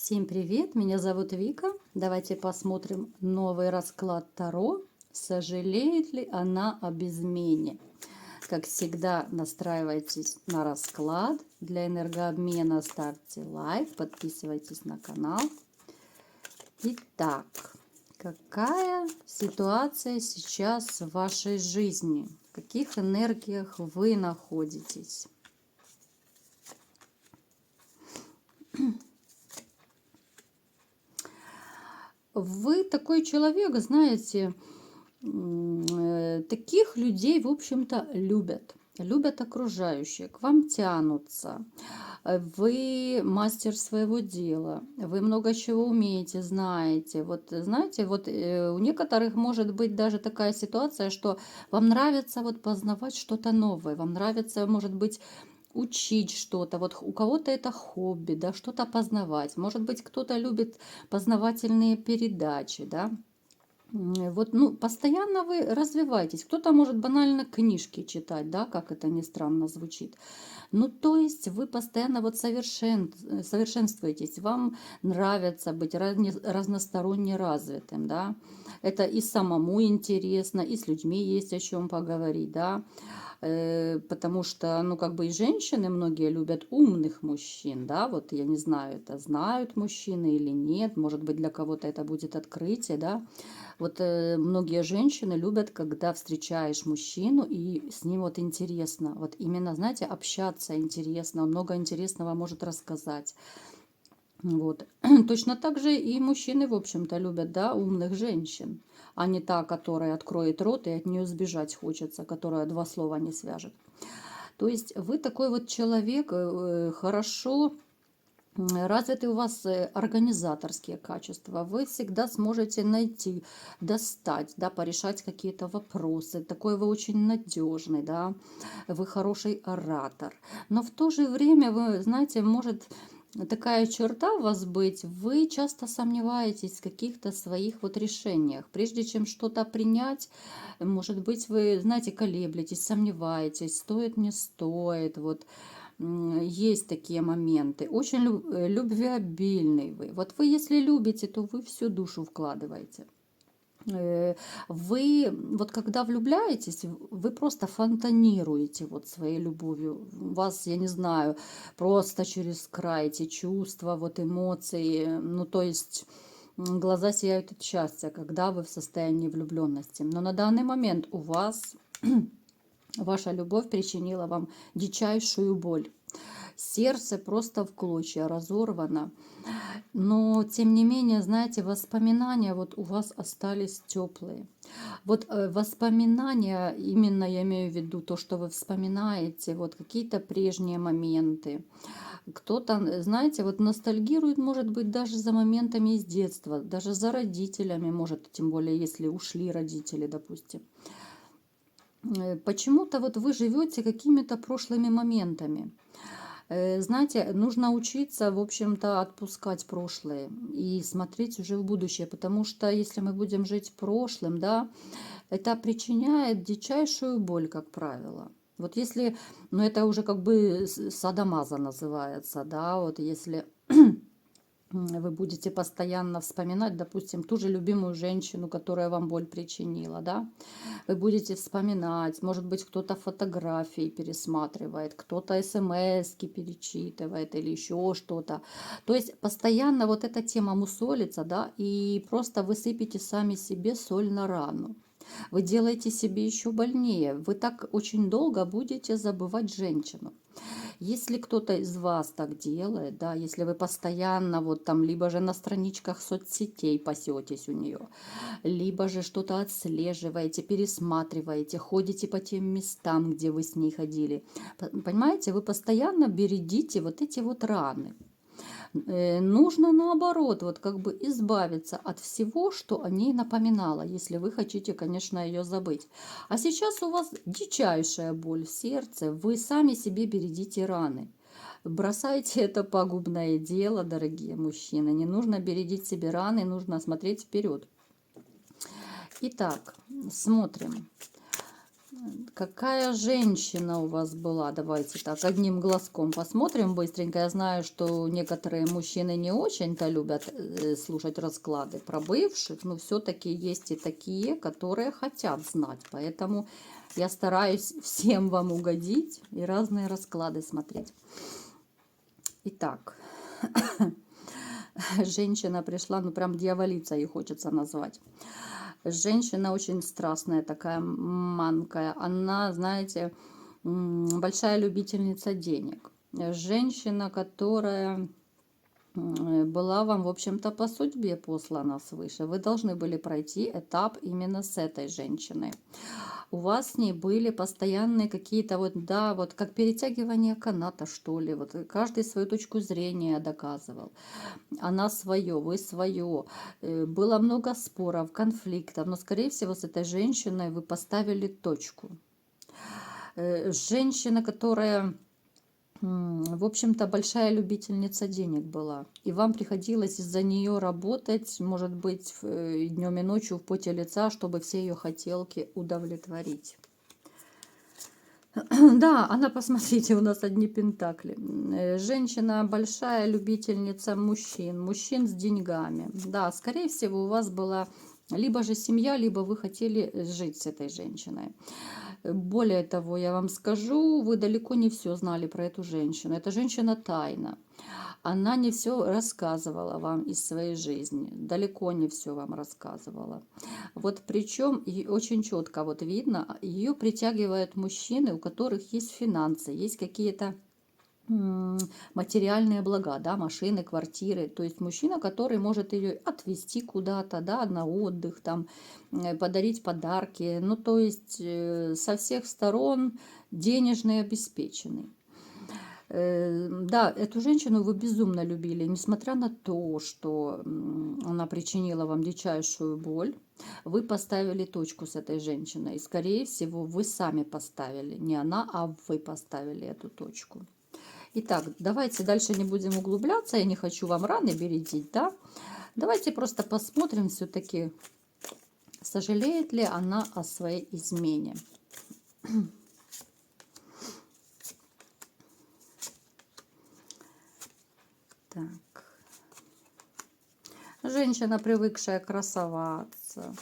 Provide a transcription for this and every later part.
Всем привет, меня зовут Вика. Давайте посмотрим новый расклад Таро. Сожалеет ли она об измене? Как всегда, настраивайтесь на расклад. Для энергообмена ставьте лайк, подписывайтесь на канал. Итак, какая ситуация сейчас в вашей жизни? В каких энергиях вы находитесь? Вы такой человек, знаете, таких людей, в общем-то, любят. Любят окружающие, к вам тянутся. Вы мастер своего дела, вы много чего умеете, знаете. Вот знаете, вот у некоторых может быть даже такая ситуация, что вам нравится вот познавать что-то новое, вам нравится, может быть, учить что-то. Вот у кого-то это хобби, да, что-то познавать. Может быть, кто-то любит познавательные передачи, да. Вот, ну, постоянно вы развиваетесь. Кто-то может банально книжки читать, да, как это ни странно звучит. Ну, то есть вы постоянно вот совершенствуетесь, вам нравится быть разносторонне развитым, да. Это и самому интересно, и с людьми есть о чем поговорить, да. Потому что, ну, как бы и женщины многие любят умных мужчин, да, вот я не знаю, это знают мужчины или нет, может быть, для кого-то это будет открытие, да. Вот многие женщины любят, когда встречаешь мужчину, и с ним вот интересно, вот именно, знаете, общаться интересно, он много интересного может рассказать. Вот. Точно так же и мужчины, в общем-то, любят, да, умных женщин, а не та, которая откроет рот и от нее сбежать хочется, которая два слова не свяжет. То есть вы такой вот человек, хорошо развиты у вас организаторские качества, вы всегда сможете найти, достать, да, порешать какие-то вопросы. Такой вы очень надежный, да, вы хороший оратор. Но в то же время, вы знаете, может такая черта у вас быть, вы часто сомневаетесь в каких-то своих вот решениях. Прежде чем что-то принять, может быть, вы, знаете, колеблетесь, сомневаетесь, стоит, не стоит, вот. Есть такие моменты. Очень любвеобильный вы. Вот вы, если любите, то вы всю душу вкладываете. Вы, вот когда влюбляетесь, вы просто фонтанируете вот своей любовью. У вас, я не знаю, просто через край эти чувства, вот эмоции. Ну, то есть глаза сияют от счастья, когда вы в состоянии влюбленности. Но на данный момент у вас ваша любовь причинила вам дичайшую боль. Сердце просто в клочья разорвано. Но, тем не менее, знаете, воспоминания вот у вас остались теплые. Вот воспоминания, именно я имею в виду то, что вы вспоминаете, вот какие-то прежние моменты. Кто-то, знаете, вот ностальгирует, может быть, даже за моментами из детства, даже за родителями, может, тем более, если ушли родители, допустим. Почему-то вот вы живете какими-то прошлыми моментами. Знаете, нужно учиться, в общем-то, отпускать прошлое и смотреть уже в будущее, потому что если мы будем жить прошлым, да, это причиняет дичайшую боль, как правило. Вот если, ну это уже как бы садомаза называется, да, вот если вы будете постоянно вспоминать, допустим, ту же любимую женщину, которая вам боль причинила, да, вы будете вспоминать, может быть, кто-то фотографии пересматривает, кто-то смски перечитывает или еще что-то. То есть постоянно вот эта тема мусолится, да, и просто вы сыпете сами себе соль на рану. Вы делаете себе еще больнее. Вы так очень долго будете забывать женщину. Если кто-то из вас так делает, да, если вы постоянно вот там либо же на страничках соцсетей пасетесь у нее, либо же что-то отслеживаете, пересматриваете, ходите по тем местам, где вы с ней ходили, понимаете, вы постоянно бередите вот эти вот раны. Нужно наоборот, вот как бы избавиться от всего, что о ней напоминало, если вы хотите, конечно, ее забыть. А сейчас у вас дичайшая боль в сердце, вы сами себе бередите раны. Бросайте это пагубное дело, дорогие мужчины. Не нужно бередить себе раны, нужно смотреть вперед. Итак, смотрим. Какая женщина у вас была? Давайте так, одним глазком посмотрим быстренько. Я знаю, что некоторые мужчины не очень-то любят слушать расклады про бывших, но все-таки есть и такие, которые хотят знать. Поэтому я стараюсь всем вам угодить и разные расклады смотреть. Итак, женщина пришла, ну прям дьяволица ей хочется назвать. Женщина очень страстная такая, манкая. Она, знаете, большая любительница денег. Женщина, которая была вам, в общем-то, по судьбе послана свыше. Вы должны были пройти этап именно с этой женщиной. У вас с ней были постоянные какие-то вот, да, вот как перетягивание каната, что ли. Вот каждый свою точку зрения доказывал. Она свое, вы свое. Было много споров, конфликтов, но, скорее всего, с этой женщиной вы поставили точку. Женщина, которая, в общем-то, большая любительница денег была. И вам приходилось из-за нее работать, может быть, днем и ночью в поте лица, чтобы все ее хотелки удовлетворить. Да, она, посмотрите, у нас одни пентакли. Женщина большая любительница мужчин с деньгами. Да, скорее всего, у вас была либо же семья, либо вы хотели жить с этой женщиной. Более того, я вам скажу, вы далеко не все знали про эту женщину. Эта женщина тайна. Она не все рассказывала вам из своей жизни, далеко не все вам рассказывала. Вот причем и очень четко вот видно, ее притягивают мужчины, у которых есть финансы, есть какие-то материальные блага, да, машины, квартиры. То есть мужчина, который может ее отвезти куда-то, да, на отдых, там, подарить подарки. Ну, то есть со всех сторон денежный обеспеченный. Да, эту женщину вы безумно любили, несмотря на то, что она причинила вам дичайшую боль, вы поставили точку с этой женщиной. И, скорее всего, вы сами поставили, не она, а вы поставили эту точку. Итак, давайте дальше не будем углубляться, я не хочу вам раны бередить, да? Давайте просто посмотрим все-таки, сожалеет ли она о своей измене. Так. Женщина, привыкшая красоваться,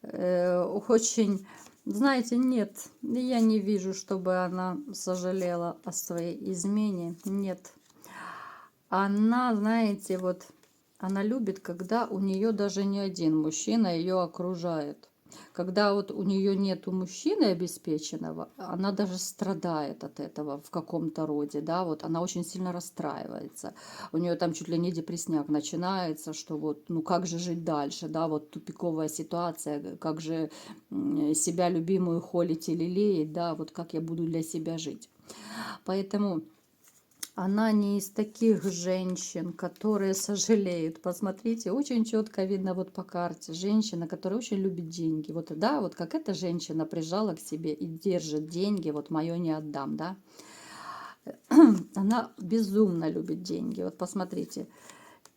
очень, знаете, нет, я не вижу, чтобы она сожалела о своей измене, нет. Она, знаете, вот, она любит, когда у нее даже не один мужчина ее окружает. Когда вот у нее нету мужчины обеспеченного, она даже страдает от этого в каком-то роде, да, вот она очень сильно расстраивается. У нее там чуть ли не депрессняк начинается, что вот, ну как же жить дальше, да, вот тупиковая ситуация, как же себя любимую холить или лелеять, да, вот как я буду для себя жить. Поэтому она не из таких женщин, которые сожалеют. Посмотрите, очень четко видно вот по карте. Женщина, которая очень любит деньги. Вот, да, вот как эта женщина прижала к себе и держит деньги, вот мое не отдам, да. Она безумно любит деньги. Вот посмотрите,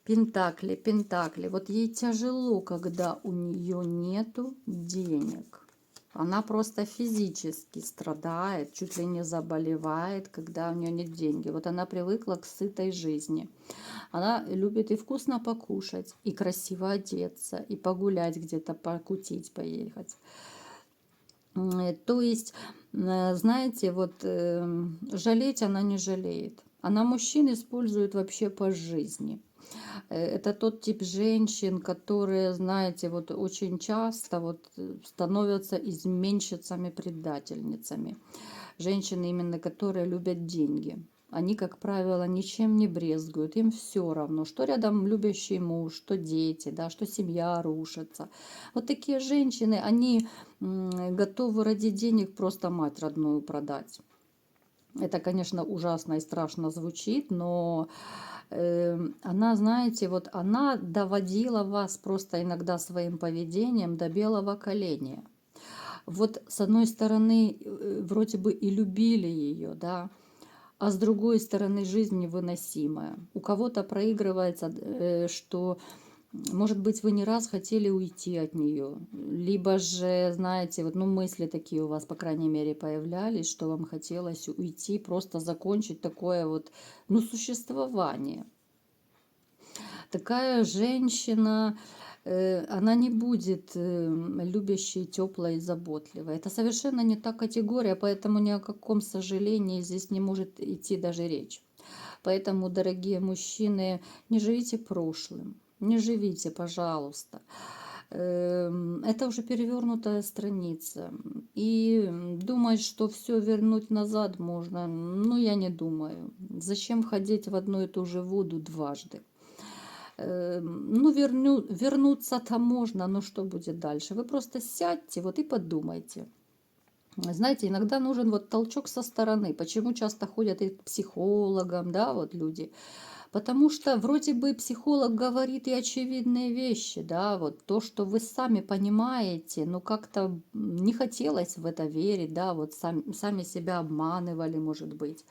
пентакли, пентакли. Вот ей тяжело, когда у нее нету денег. Она просто физически страдает, чуть ли не заболевает, когда у нее нет денег. Вот она привыкла к сытой жизни. Она любит и вкусно покушать, и красиво одеться, и погулять где-то, покутить, поехать. То есть, знаете, вот жалеть она не жалеет. Она мужчин использует вообще по жизни. Это тот тип женщин, которые, знаете, вот очень часто вот становятся изменщицами, предательницами. Женщины именно, которые любят деньги. Они, как правило, ничем не брезгуют, им все равно, что рядом любящий муж, что дети, да, что семья рушится. Вот такие женщины, они готовы ради денег просто мать родную продать. Это, конечно, ужасно и страшно звучит, но она, знаете, вот она доводила вас просто иногда своим поведением до белого коленя. Вот с одной стороны, вроде бы и любили ее, да, а с другой стороны, жизнь невыносимая. У кого-то проигрывается, что Может быть, вы не раз хотели уйти от нее, либо же, знаете, вот, ну, мысли такие у вас, по крайней мере, появлялись, что вам хотелось уйти, просто закончить такое вот, ну, существование. Такая женщина, она не будет любящей, теплой и заботливой. Это совершенно не та категория, поэтому ни о каком сожалении здесь не может идти даже речь. Поэтому, дорогие мужчины, не живите прошлым, не живите, пожалуйста. Это уже перевернутая страница. И думать, что все вернуть назад можно, ну, я не думаю. Зачем ходить в одну и ту же воду дважды? Ну, вернуться-то можно, но что будет дальше? Вы просто сядьте вот и подумайте. Знаете, иногда нужен вот толчок со стороны. Почему часто ходят и к психологам, да, вот люди? Потому что вроде бы психолог говорит и очевидные вещи, да, вот то, что вы сами понимаете, но как-то не хотелось в это верить, да, вот сами себя обманывали, может быть.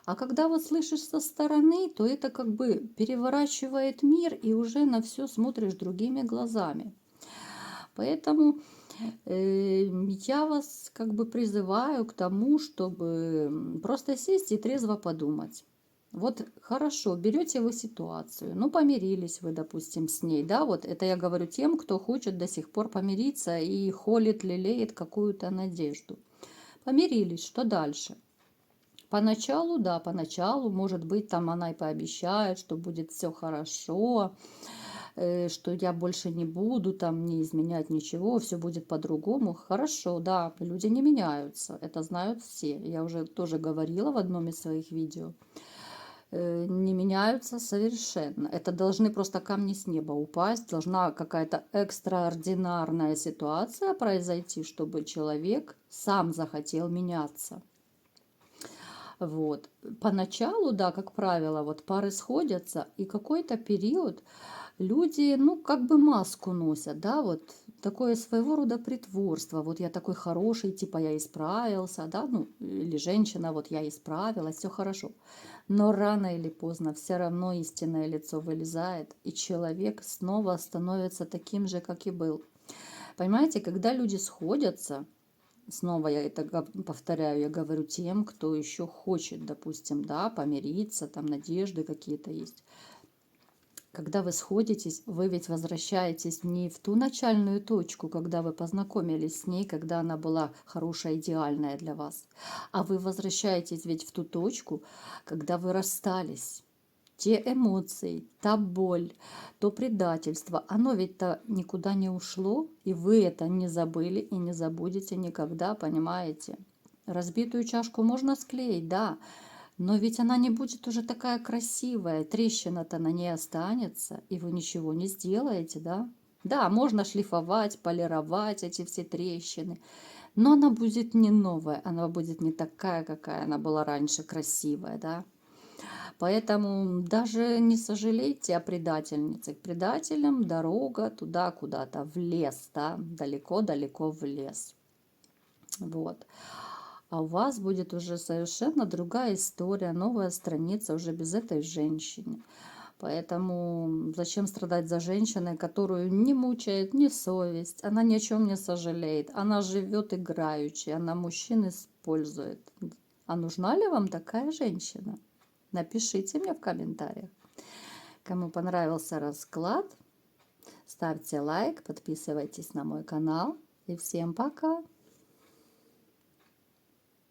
А когда вот слышишь со стороны, то это как бы переворачивает мир и уже на все смотришь другими глазами. Поэтому я вас как бы призываю к тому, чтобы просто сесть и трезво подумать. Вот хорошо, берете вы ситуацию, ну помирились вы, допустим, с ней, да, вот это я говорю тем, кто хочет до сих пор помириться и холит, лелеет какую-то надежду. Помирились, что дальше? Поначалу, да, поначалу, может быть, там она и пообещает, что будет все хорошо, что я больше не буду там не изменять ничего, все будет по-другому. Хорошо, да, люди не меняются, это знают все. Я уже тоже говорила в одном из своих видео. Не меняются совершенно. Это должны просто камни с неба упасть, должна какая-то экстраординарная ситуация произойти, чтобы человек сам захотел меняться. Вот. Поначалу, да, как правило, вот пары сходятся, и какой-то период люди, ну, как бы маску носят, да, вот такое своего рода притворство. Вот я такой хороший, типа я исправился, да, ну, или женщина, вот я исправилась, все хорошо. Но рано или поздно все равно истинное лицо вылезает, и человек снова становится таким же, как и был. Понимаете, когда люди сходятся, снова я это повторяю, я говорю тем, кто еще хочет, допустим, да, помириться, там надежды какие-то есть. Когда вы сходитесь, вы ведь возвращаетесь не в ту начальную точку, когда вы познакомились с ней, когда она была хорошая, идеальная для вас, а вы возвращаетесь ведь в ту точку, когда вы расстались. Те эмоции, та боль, то предательство, оно ведь-то никуда не ушло, и вы это не забыли и не забудете никогда, понимаете? Разбитую чашку можно склеить, да, но ведь она не будет уже такая красивая, трещина-то на ней останется, и вы ничего не сделаете, да? Да, можно шлифовать, полировать эти все трещины, но она будет не новая, она будет не такая, какая она была раньше, красивая, да? Поэтому даже не сожалейте о предательнице. К предателям дорога туда куда-то, в лес, да, далеко-далеко в лес. Вот. А у вас будет уже совершенно другая история, новая страница уже без этой женщины. Поэтому зачем страдать за женщиной, которую не мучает ни совесть, она ни о чем не сожалеет, она живет играючи, она мужчин использует. А нужна ли вам такая женщина? Напишите мне в комментариях. Кому понравился расклад, ставьте лайк, подписывайтесь на мой канал. И всем пока!